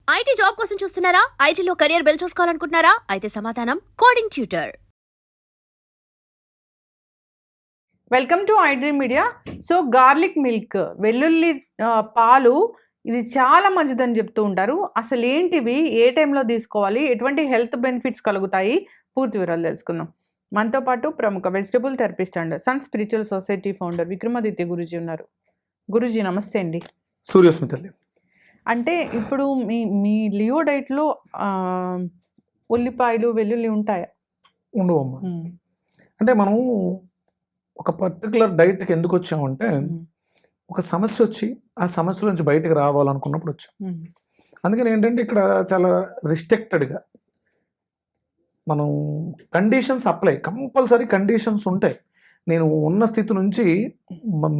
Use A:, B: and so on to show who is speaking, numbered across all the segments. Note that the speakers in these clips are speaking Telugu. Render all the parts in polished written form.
A: ఐటీ జాబ్ కోసం చూస్తున్నారా? ఐటీలో కెరియర్ బిల్డ్ చూసుకోవాలనుకుంటున్నారా? అయితే సమాధానం coding tutor.
B: Welcome to iDream media. So garlic milk, వెల్లుల్లి పాలు, ఇది చాలా మంచిదని చెప్తూ ఉంటారు. అసలు ఏంటివి, ఏ టైంలో తీసుకోవాలి, ఎటువంటి హెల్త్ బెనిఫిట్స్ కలుగుతాయి, పూర్తి వివరాలు తెలుసుకుందాం. మనతో పాటు ప్రముఖ vegetable therapist and Sun Spiritual Society founder Vikramaditya Guruji ఉన్నారు. గురూజీ నమస్తే అండి.
C: సూర్యస్మితల్లి,
B: అంటే ఇప్పుడు మీ లియో డైట్లో ఉల్లిపాయలు వెల్లుల్లి ఉంటాయా?
C: ఉండవమ్మా. అంటే మనం ఒక పర్టికులర్ డైట్కి ఎందుకు వచ్చామంటే, ఒక సమస్య వచ్చి ఆ సమస్య నుంచి బయటకు రావాలనుకున్నప్పుడు వచ్చాం. అందుకని ఏంటంటే ఇక్కడ చాలా రిస్ట్రిక్టెడ్గా మనం కండిషన్స్ అప్లై, కంపల్సరీ కండిషన్స్ ఉంటాయి. నేను ఉన్న స్థితి నుంచి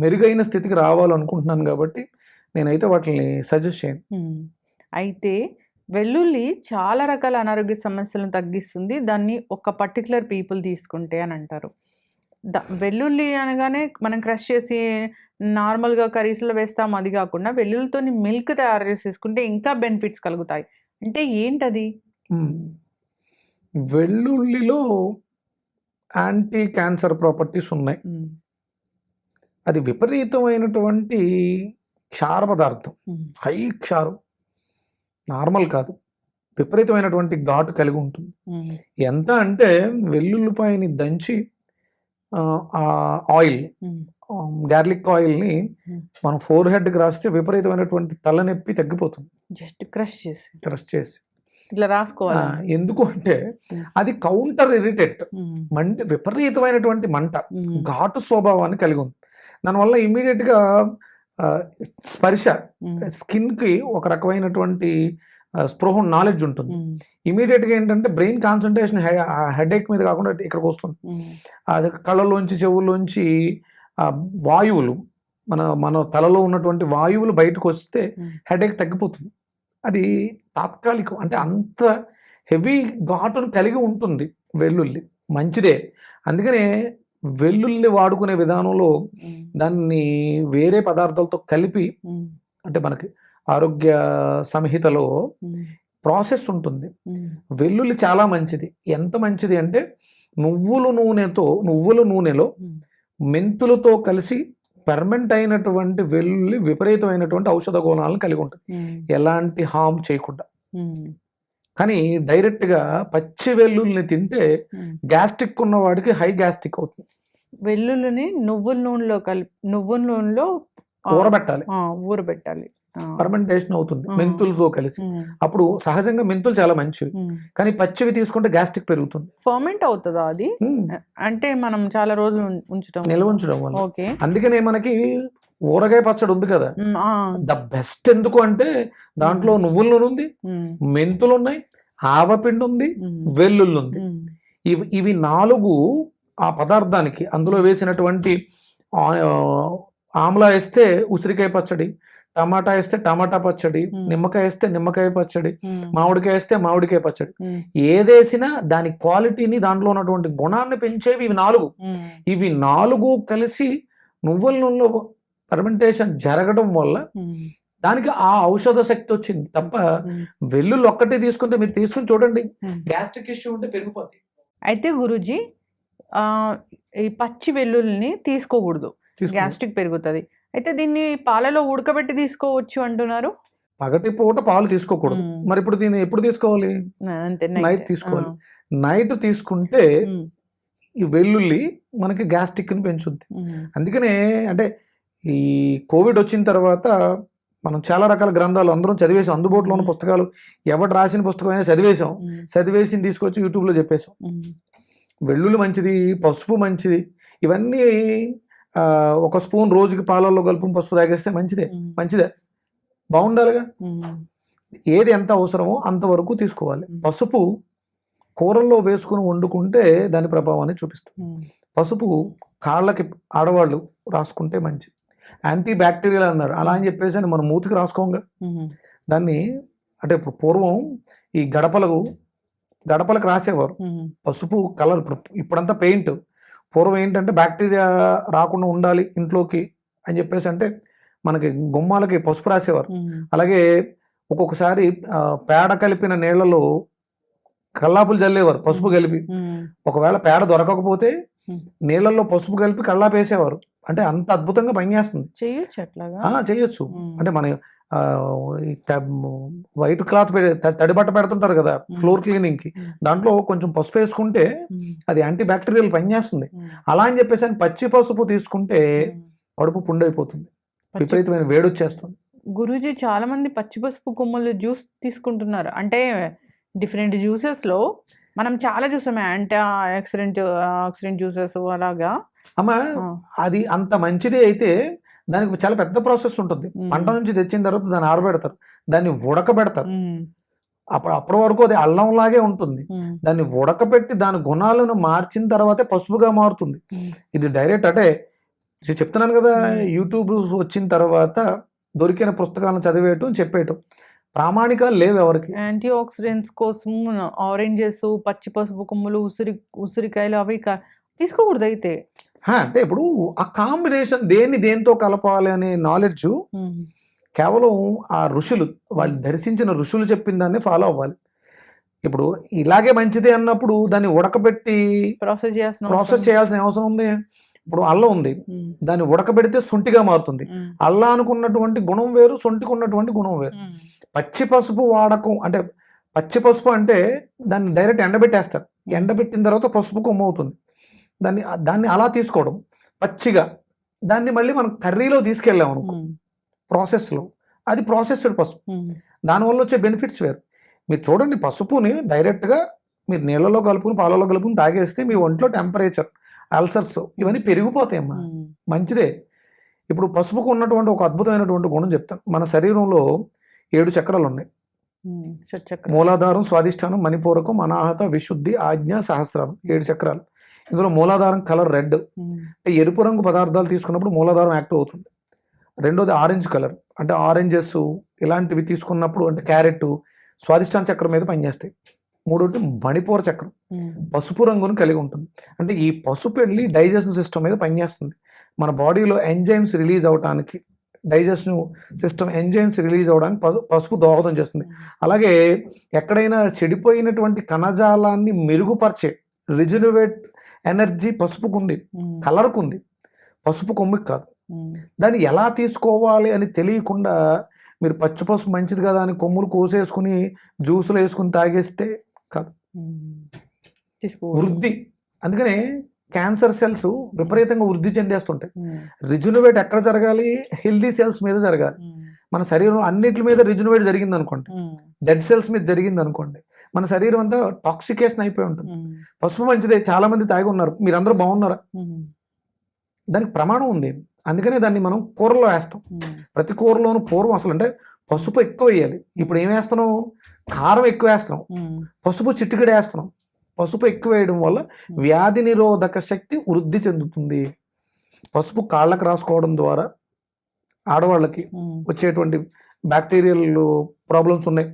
C: మెరుగైన స్థితికి రావాలనుకుంటున్నాను కాబట్టి నేనైతే వాటిని సజెస్ట్ చేయను.
B: అయితే వెల్లుల్లి చాలా రకాల అనారోగ్య సమస్యలను తగ్గిస్తుంది, దాన్ని ఒక పర్టికులర్ పీపుల్ తీసుకుంటే అని అంటారు. వెల్లుల్లి అనగానే మనం క్రష్ చేసి నార్మల్గా కర్రీస్లో వేస్తాం, అది కాకుండా వెల్లుల్లితో మిల్క్ తయారు చేసి తీసుకుంటే ఇంకా బెనిఫిట్స్ కలుగుతాయి. అంటే ఏంటది?
C: వెల్లుల్లిలో యాంటీ క్యాన్సర్ ప్రాపర్టీస్ ఉన్నాయి. అది విపరీతమైనటువంటి క్షార పదార్థం, హై క్షారం, నార్మల్ కాదు, విపరీతమైనటువంటి ఘాటు కలిగి ఉంటుంది. ఎంత అంటే వెల్లుల్లిపాయని దంచి ఆ ఆయిల్, గార్లిక్ ఆయిల్ని మనం ఫోర్ హెడ్కి రాస్తే విపరీతమైనటువంటి తలనొప్పి తగ్గిపోతుంది.
B: జస్ట్ క్రష్ చేసి ఇట్లా రాసుకోవాలి.
C: ఎందుకు అంటే అది కౌంటర్ ఇరిటేట్, విపరీతమైనటువంటి మంట, ఘాటు స్వభావాన్ని కలిగి ఉంది. దానివల్ల ఇమీడియట్గా స్పర్శ, స్కిన్కి ఒక రకమైనటువంటి స్పృహ, నాలెడ్జ్ ఉంటుంది. ఇమీడియట్గా ఏంటంటే బ్రెయిన్ కాన్సన్ట్రేషన్ హెడేక్ మీద కాకుండా ఇక్కడికి వస్తుంది. అది కళ్ళలోంచి, చెవుల్లోంచి వాయువులు, మన తలలో ఉన్నటువంటి వాయువులు బయటకు వస్తే హెడేక్ తగ్గిపోతుంది. అది తాత్కాలికం. అంటే అంత హెవీ ఘాటును కలిగి ఉంటుంది వెల్లుల్లి. మంచిదే. అందుకనే వెల్లుల్లి వాడుకునే విధానంలో దాన్ని వేరే పదార్థాలతో కలిపి, అంటే మనకి ఆరోగ్య సంహితలో ప్రాసెస్ ఉంటుంది. వెల్లుల్లి చాలా మంచిది. ఎంత మంచిది అంటే నువ్వుల నూనెలో మెంతులతో కలిసి ఫెర్మెంట్ అయినటువంటి వెల్లుల్లి విపరీతమైనటువంటి ఔషధ గుణాలను కలిగి ఉంటుంది, ఎలాంటి హామ్ చేయకుండా. కానీ డైరెక్ట్గా పచ్చి వెల్లుల్లిని తింటే గ్యాస్ట్రిక్ ఉన్న వాడికి హై గ్యాస్ట్రిక్ అవుతుంది.
B: వెల్లుల్లిని నువ్వుల నూనెలో ఊరబెట్టాలి,
C: ఫర్మెంటేషన్ అవుతుంది మెంతులతో కలిసి. అప్పుడు సహజంగా మెంతులు చాలా మంచివి, కానీ పచ్చివి తీసుకుంటే గ్యాస్ట్రిక్ పెరుగుతుంది.
B: ఫర్మెంట్ అవుతుందా అది? అంటే మనం చాలా రోజులు
C: నిల్వ ఉంచడం వల్ల. అందుకనే మనకి ఊరగాయ పచ్చడి ఉంది కదా, ద బెస్ట్. ఎందుకు అంటే దాంట్లో నువ్వుల నూనె ఉంది, మెంతులు ఉన్నాయి, ఆవపిండి ఉంది, వెల్లుల్లి ఉంది. ఇవి నాలుగు ఆ పదార్థానికి, అందులో వేసినటువంటి ఆమ్లా వేస్తే ఉసిరికాయ పచ్చడి, టమాటా వేస్తే టమాటా పచ్చడి, నిమ్మకాయ వేస్తే నిమ్మకాయ పచ్చడి, మామిడికాయ వేస్తే మామిడికాయ పచ్చడి, ఏదేసినా దాని క్వాలిటీని, దాంట్లో ఉన్నటువంటి గుణాన్ని పెంచేవి ఇవి నాలుగు కలిసి నువ్వుల నూనెలో ఫర్మెంటేషన్ జరగడం వల్ల దానికి ఆ ఔషధ శక్తి వచ్చింది తప్ప వెల్లుల్లి ఒక్కటే తీసుకుంటే, మీరు తీసుకుని చూడండి, గ్యాస్ట్రిక్ ఇష్యూ ఉంటే పెరిగిపోతుంది.
B: అయితే గురూజీ, ఈ పచ్చి వెల్లుల్లిని తీసుకోకూడదు, గ్యాస్ట్రిక్ పెరుగుతుంది. అయితే దీన్ని పాలలో ఉడకబెట్టి తీసుకోవచ్చు అంటున్నారు.
C: పగటి పూట పాలు తీసుకోకూడదు. మరి ఇప్పుడు దీన్ని ఎప్పుడు తీసుకోవాలి? నైట్ తీసుకోవాలి. నైట్ తీసుకుంటే ఈ వెల్లుల్లి మనకి గ్యాస్ట్రిక్ని పెంచుద్ది. అందుకనే అంటే ఈ కోవిడ్ వచ్చిన తర్వాత మనం చాలా రకాల గ్రంథాలు అందరం చదివేసాం, అందుబాటులో ఉన్న పుస్తకాలు, ఎవరు రాసిన పుస్తకం అయినా చదివేసి తీసుకొచ్చి యూట్యూబ్లో చెప్పేసాం. వెల్లుల్లి మంచిది, పసుపు మంచిది, ఇవన్నీ ఒక స్పూన్ రోజుకి పాలల్లో కలుపు పసుపు తాగేస్తే మంచిదే, బాగుండాలిగా. ఏది ఎంత అవసరమో అంతవరకు తీసుకోవాలి. పసుపు కూరల్లో వేసుకుని వండుకుంటే దాని ప్రభావాన్ని చూపిస్తుంది. పసుపు కాళ్ళకి ఆడవాళ్ళు రాసుకుంటే మంచిది, యాంటీ బ్యాక్టీరియల్ అన్నారు. అలా అని చెప్పేసి మనం మూతికి రాసుకోంగా దాన్ని. అంటే ఇప్పుడు పూర్వం ఈ గడపలకు రాసేవారు పసుపు కలర్. ఇప్పుడంతా పెయింట్. పూర్వం ఏంటంటే బ్యాక్టీరియా రాకుండా ఉండాలి ఇంట్లోకి అని చెప్పేసి అంటే మనకి గుమ్మాలకి పసుపు రాసేవారు. అలాగే ఒక్కొక్కసారి పేడ కలిపిన నీళ్ళలో కల్లాపులు చల్లేవారు పసుపు కలిపి. ఒకవేళ పేడ దొరకకపోతే నీళ్ళల్లో పసుపు కలిపి కల్లాపు వేసేవారు. అంటే అంత అద్భుతంగా పనిచేస్తుంది.
B: చేయొచ్చు అట్లాగా.
C: చేయొచ్చు. అంటే మన వైట్ క్లాత్ తడి బట్ట పెడుతుంటారు కదా ఫ్లోర్ క్లీనింగ్ కి, దాంట్లో కొంచెం పసుపు వేసుకుంటే అది యాంటీ బ్యాక్టీరియల్ పనిచేస్తుంది. అలా అని చెప్పేసి పచ్చి పసుపు తీసుకుంటే కడుపు పుండైపోతుంది, విపరీతమైన వేడి వచ్చేస్తుంది.
B: గురూజీ చాలా మంది పచ్చి పసుపు కొమ్ములు జ్యూస్ తీసుకుంటున్నారు. అంటే డిఫరెంట్ జ్యూసెస్ లో మనం చాలా చూసాం, యాంటీ ఆక్సిడెంట్ జ్యూసెస్ అలాగా.
C: అమ్మా అది అంత మంచిది అయితే దానికి చాలా పెద్ద ప్రాసెస్ ఉంటుంది. పంట నుంచి తెచ్చిన తర్వాత దాన్ని ఆరబెడతారు, దాన్ని ఉడకబెడతారు. అప్పటి వరకు అది అల్లం లాగే ఉంటుంది. దాన్ని ఉడకబెట్టి దాని గుణాలను మార్చిన తర్వాతే పసుపుగా మారుతుంది. ఇది డైరెక్ట్ అంటే చెప్తున్నాను కదా, యూట్యూబ్ వచ్చిన తర్వాత దొరికిన పుస్తకాలను చదివేయటం చెప్పేయటం ప్రామాణికాలు లేవు ఎవరికి.
B: యాంటీ ఆక్సిడెంట్స్ కోసం ఆరెంజెస్, పచ్చి పసుపు కొమ్ములు, ఉసిరికాయలు అవి తీసుకోకూడదు అయితే.
C: అంటే ఇప్పుడు ఆ కాంబినేషన్ దేంతో కలపాలి అనే నాలెడ్జ్ కేవలం ఆ ఋషులు, వాళ్ళు దర్శించిన ఋషులు చెప్పిన దాన్ని ఫాలో అవ్వాలి. ఇప్పుడు ఇలాగే మంచిది అన్నప్పుడు దాన్ని ఉడకబెట్టి ప్రాసెస్ చేయాల్సిన అవసరం ఉంది. ఇప్పుడు అల్లం ఉంది, దాన్ని ఉడకబెడితే సొంటిగా మారుతుంది. అల్లానుకున్నటువంటి గుణం వేరు, సొంటికి ఉన్నటువంటి గుణం వేరు. పచ్చి పసుపు వాడకం అంటే పచ్చి పసుపు అంటే దాన్ని డైరెక్ట్ ఎండబెట్టేస్తారు. ఎండబెట్టిన తర్వాత పసుపు కొమ్ము అవుతుంది. దాన్ని అలా తీసుకోవడం పచ్చిగా, దాన్ని మళ్ళీ మనం కర్రీలో తీసుకెళ్ళాం అనుకో ప్రాసెస్లో, అది ప్రాసెస్డ్ పసుపు. దానివల్ల వచ్చే బెనిఫిట్స్ వేరు. మీరు చూడండి, పసుపుని డైరెక్ట్గా మీరు నీళ్ళలో కలుపుకుని పాలలో కలుపుకుని తాగేస్తే మీ ఒంట్లో టెంపరేచర్, అల్సర్స్ ఇవన్నీ పెరిగిపోతాయమ్మా. మంచిదే. ఇప్పుడు పసుపుకు ఉన్నటువంటి ఒక అద్భుతమైనటువంటి గుణం చెప్తాను. మన శరీరంలో 7 చక్రాలు ఉన్నాయి. మూలాధారం, స్వాదిష్టానం, మణిపూరకం, అనాహత, విశుద్ధి, ఆజ్ఞ, సహస్రారం, 7 చక్రాలు. ఇందులో మూలాధారం కలర్ రెడ్, ఎరుపు రంగు పదార్థాలు తీసుకున్నప్పుడు మూలాధారం యాక్టివ్ అవుతుంది. రెండోది ఆరెంజ్ కలర్, అంటే ఆరెంజెస్ ఇలాంటివి తీసుకున్నప్పుడు అంటే క్యారెట్ స్వాదిష్టాన చక్రం మీద పనిచేస్తాయి. మూడోది మణిపూర చక్రం పసుపు రంగును కలిగి ఉంటుంది. అంటే ఈ పసుపు వెళ్ళి డైజెషన్ సిస్టమ్ మీద పనిచేస్తుంది. మన బాడీలో ఎంజైమ్స్ రిలీజ్ అవడానికి, డైజెషన్ సిస్టమ్ ఎంజైమ్స్ రిలీజ్ అవడానికి పసుపు దోహదం చేస్తుంది. అలాగే ఎక్కడైనా చెడిపోయినటువంటి కణజాలాన్ని మెరుగుపరిచే రిజనరేట్ ఎనర్జీ పసుపుకు ఉంది, కలర్కు ఉంది, పసుపు కొమ్మికి కాదు. దాన్ని ఎలా తీసుకోవాలి అని తెలియకుండా మీరు పచ్చి పసుపు మంచిది కదా అని కొమ్ములు కోసేసుకుని జ్యూసులు వేసుకుని తాగేస్తే కాదు, వృద్ధి. అందుకనే క్యాన్సర్ సెల్స్ విపరీతంగా వృద్ధి చెందేస్తుంటాయి. రిజునవేట్ ఎక్కడ జరగాలి? హెల్దీ సెల్స్ మీద జరగాలి. మన శరీరం అన్నిటి మీద రిజునవేట్ జరిగింది అనుకోండి, డెడ్ సెల్స్ మీద జరిగింది అనుకోండి, మన శరీరం అంతా టాక్సికేషన్ అయిపోయి ఉంటుంది. పసుపు మంచిదే, చాలా మంది తాగి ఉన్నారు, మీరందరూ బాగున్నారా? దానికి ప్రమాణం ఉంది. అందుకనే దాన్ని మనం కూరలో వేస్తాం. ప్రతి కూరలోనూ పూర్వం అసలు అంటే పసుపు ఎక్కువ వేయాలి. ఇప్పుడు ఏం వేస్తున్నాం? కారం ఎక్కువ వేస్తున్నాం, పసుపు చిటికెడు వేస్తున్నాం. పసుపు ఎక్కువ వేయడం వల్ల వ్యాధి నిరోధక శక్తి వృద్ధి చెందుతుంది. పసుపు కాళ్ళకు రాసుకోవడం ద్వారా ఆడవాళ్ళకి వచ్చేటువంటి బ్యాక్టీరియల్ ప్రాబ్లమ్స్ ఉన్నాయి,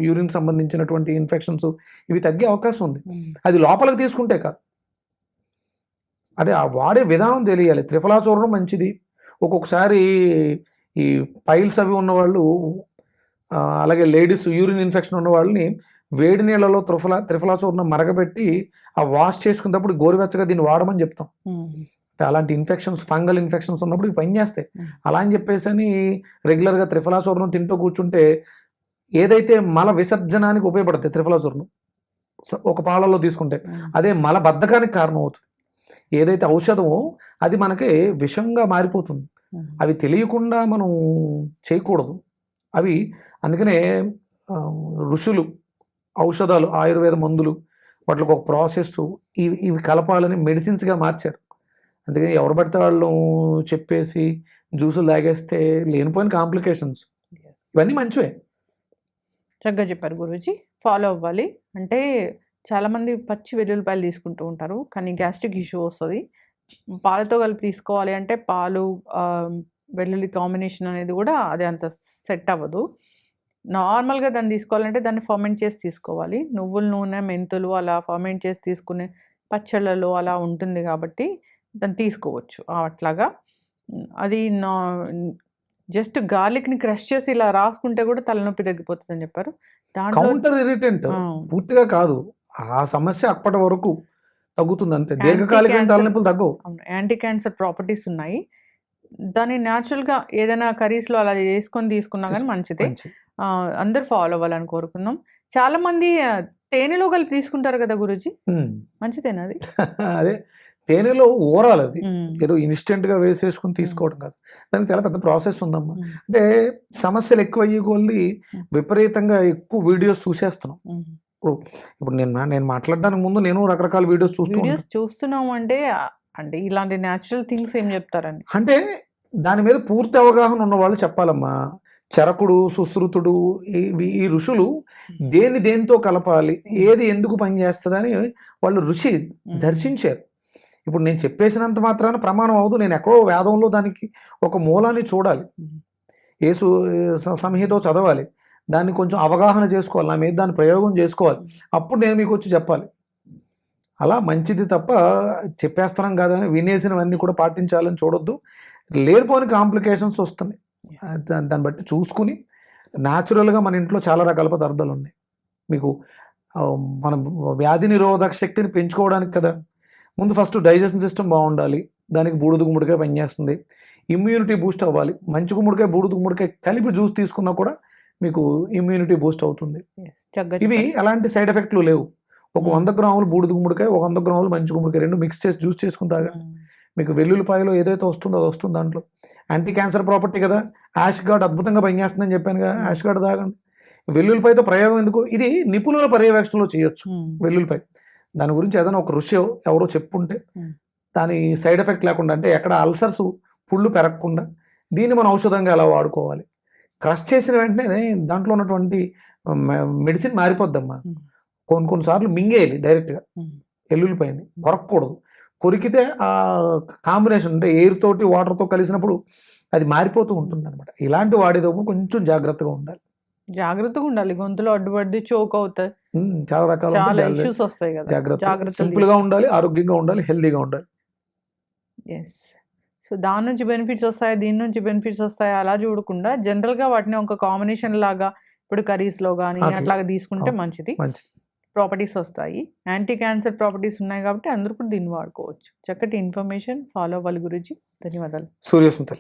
C: యూరిన్ సంబంధించినటువంటి ఇన్ఫెక్షన్స్ ఇవి తగ్గే అవకాశం ఉంది. అది లోపలికి తీసుకుంటే కాదు, అదే ఆ వాడే విధానం తెలియాలి. త్రిఫలా చూర్ణం మంచిది. ఒక్కొక్కసారి ఈ పైల్స్ అవి ఉన్నవాళ్ళు, అలాగే లేడీస్ యూరిన్ ఇన్ఫెక్షన్ ఉన్న వాళ్ళని వేడి నీళ్ళలో త్రిఫలా చూర్ణం మరగబెట్టి ఆ వాష్ చేసుకున్నప్పుడు గోరువెచ్చగా దీన్ని వాడమని చెప్తాం. అలాంటి ఇన్ఫెక్షన్స్, ఫంగల్ ఇన్ఫెక్షన్స్ ఉన్నప్పుడు ఇవి పనిచేస్తాయి. అలా అని చెప్పేసి అని రెగ్యులర్గా త్రిఫలా చూర్ణం తింటూ కూర్చుంటే ఏదైతే మల విసర్జనానికి ఉపయోగపడుతుంది త్రిఫలా చూర్ణం ఒక పాలలో తీసుకుంటే, అదే మల బద్ధకానికి కారణం అవుతుంది. ఏదైతే ఔషధమో అది మనకి విషంగా మారిపోతుంది. అవి తెలియకుండా మనం చేయకూడదు. అవి అందుకనే ఋషులు ఔషధాలు, ఆయుర్వేద మందులు, వాటికి ఒక ప్రాసెస్ ఇవి కలపాలని మెడిసిన్స్గా మార్చారు. అందుకని ఎవరు పడితే వాళ్ళు చెప్పేసి జ్యూసులు తాగేస్తే లేనిపోయిన కాంప్లికేషన్స్. ఇవన్నీ మంచివే.
B: చక్కగా చెప్పారు గురూజీ. ఫాలో అవ్వాలి. అంటే చాలామంది పచ్చి వెల్లుల్లిపాయలు తీసుకుంటూ ఉంటారు, కానీ గ్యాస్ట్రిక్ ఇష్యూ వస్తుంది. పాలతో కలిపి తీసుకోవాలి అంటే పాలు వెల్లుల్లి కాంబినేషన్ అనేది కూడా అది అంత సెట్ అవ్వదు. నార్మల్గా దాన్ని తీసుకోవాలంటే దాన్ని ఫర్మెంట్ చేసి తీసుకోవాలి. నువ్వుల నూనె, మెంతులు అలా ఫర్మెంట్ చేసి తీసుకునే పచ్చళ్ళలో అలా ఉంటుంది కాబట్టి దాన్ని తీసుకోవచ్చు అట్లాగా. అది జస్ట్ గార్లిక్ని క్రష్ చేసి ఇలా రాసుకుంటే కూడా తలనొప్పి తగ్గిపోతుంది అని చెప్పారు. దాంట్లో
C: కౌంటర్ ఇరిటెంట్
B: ఆ,
C: పూర్తిగా కాదు, ఆ సమస్య అప్పటి వరకు తగ్గుతుంది అంతే. దీర్ఘకాలిక
B: Anti-cancer.
C: తలనొప్పులు తగ్గవు.
B: అవును, యాంటీ క్యాన్సర్ ప్రాపర్టీస్ ఉన్నాయి. దాన్ని న్యాచురల్గా ఏదైనా కర్రీస్లో అలా చేసుకొని తీసుకున్నా కానీ మంచిదే.
C: మంచిది.
B: అందరు ఫాలో అవ్వాలని కోరుకుందాం. చాలా మంది తేనెలో కలిపి తీసుకుంటారు కదా గురూజీ,
C: ఉమ్.
B: మంచిదేనా అది?
C: అదే తేనెలో ఊరాలి అది,
B: ఉమ్,
C: ఏదో ఇన్స్టెంట్ గా వేసేసుకుని తీసుకోవడం కాదు, దానికి చాలా పెద్ద ప్రాసెస్ ఉందమ్మా.
B: ఉమ్,
C: అంటే సమస్యలు ఎక్కువ అయ్యే కొద్ది విపరీతంగా ఎక్కువ వీడియోస్ చూసేస్తున్నాం.
B: ఉమ్.
C: ఇప్పుడు నేను మాట్లాడడానికి ముందు నేను రకరకాల వీడియోస్ చూస్తూ ఉంటాను.
B: వీడియోస్ చూస్తున్నాం అంటే అంటే ఇలాంటి న్యాచురల్ థింగ్స్ ఏం చెప్తారండి?
C: అంటే దాని మీద పూర్తి అవగాహన ఉన్న వాళ్ళు చెప్పాలమ్మా. చరకుడు, సుశ్రుతుడు, ఈ ఋషులు దేనితో కలపాలి, ఏది ఎందుకు పనిచేస్తుందని వాళ్ళు ఋషి దర్శించారు. ఇప్పుడు నేను చెప్పేసినంత మాత్రాన ప్రమాణం అవదు, నేను ఎక్కడో వేదంలో దానికి ఒక మూలాన్ని చూడాలి, యేసు సంహితో చదవాలి, దాన్ని కొంచెం అవగాహన చేసుకోవాలి, నా మీద దాన్ని ప్రయోగం చేసుకోవాలి, అప్పుడు నేను మీకు వచ్చి చెప్పాలి. అలా మంచిది తప్ప చెప్పేస్తున్నాం కదా అని వినేసినవన్నీ కూడా పాటించాలని చూడొద్దు. లేనిపోని కాంప్లికేషన్స్ వస్తున్నాయి. దాన్ని బట్టి చూసుకుని న్యాచురల్గా మన ఇంట్లో చాలా రకాల పదార్థాలు ఉన్నాయి. మీకు మన వ్యాధి నిరోధక శక్తిని పెంచుకోవడానికి కదా, ముందు ఫస్ట్ డైజెషన్ సిస్టమ్ బాగుండాలి, దానికి బూడిద గుమ్మడికాయ పనిచేస్తుంది. ఇమ్యూనిటీ బూస్ట్ అవ్వాలి, మంచి గుమ్మడికాయ బూడిద గుమ్మడికాయ కలిపి జ్యూస్ తీసుకున్నా కూడా మీకు ఇమ్యూనిటీ బూస్ట్ అవుతుంది. ఇవి ఎలాంటి సైడ్ ఎఫెక్ట్లు లేవు. ఒక 100 గ్రాములు బూడిద గుమ్మడికాయ, ఒక 100 గ్రాములు మంచి గుమ్మడికాయ రెండు మిక్స్ చేసి జ్యూస్ చేసుకుని తాగండి. మీకు వెల్లుల్లిపాయలో ఏదైతే వస్తుందో అది వస్తుంది. దాంట్లో యాంటీ క్యాన్సర్ ప్రాపర్టీ కదా, యాష్ గార్డ్ అద్భుతంగా పనిచేస్తుందని చెప్పాను కదా, యాష్ గార్డ్ తాగండి. వెల్లుల్లిపాయతో ప్రయోగం ఎందుకు, ఇది నిపుణుల పర్యవేక్షణలో చేయొచ్చు. వెల్లుల్లిపాయ దాని గురించి ఏదైనా ఒక ఋషి ఎవరో చెప్పుంటే దాని సైడ్ ఎఫెక్ట్ లేకుండా, అంటే ఎక్కడ అల్సర్స్ పుళ్ళు పెరగకుండా దీన్ని మనం ఔషధంగా ఎలా వాడుకోవాలి. క్రష్ చేసిన వెంటనే దాంట్లో ఉన్నటువంటి మెడిసిన్ మారిపోద్దమ్మా. కొన్నిసార్లు మింగేయాలి డైరెక్ట్గా వెల్లుల్లిపాయని, కొరకూడదు. కొరికితే ఆ కాంబినేషన్ అంటే ఎయిర్ తోటి వాటర్తో కలిసినప్పుడు అది మారిపోతూ ఉంటుంది అనమాట. ఇలాంటి వాడేటప్పుడు కొంచెం జాగ్రత్తగా ఉండాలి.
B: జాగ్రత్తగా ఉండాలి, గొంతులో అడ్డుపడి చోక్ అవుతాయి,
C: చాలా రకాల
B: చాలా ఇష్యూస్ వస్తాయి కదా.
C: జాగ్రత్త. సింపుల్ గా ఉండాలి, ఆరోగ్యంగా ఉండాలి, హెల్దీగా ఉండాలి.
B: ఎస్. సో దాని నుంచి బెనిఫిట్స్ వస్తాయి, దీని నుంచి బెనిఫిట్స్ వస్తాయి అలా చూడకుండా జనరల్గా వాటిని ఒక కాంబినేషన్ లాగా ఇప్పుడు కర్రీస్లో కానీ అట్లాగా తీసుకుంటే మంచిది, ప్రాపర్టీస్ వస్తాయి. యాంటీ క్యాన్సర్ ప్రాపర్టీస్ ఉన్నాయి కాబట్టి అందరూ కూడా దీన్ని వాడుకోవచ్చు. చక్కటి ఇన్ఫర్మేషన్ ఫాలో అవ్వాలి గురూజీ. ధన్యవాదాలు.
C: సూర్యస్మితల్.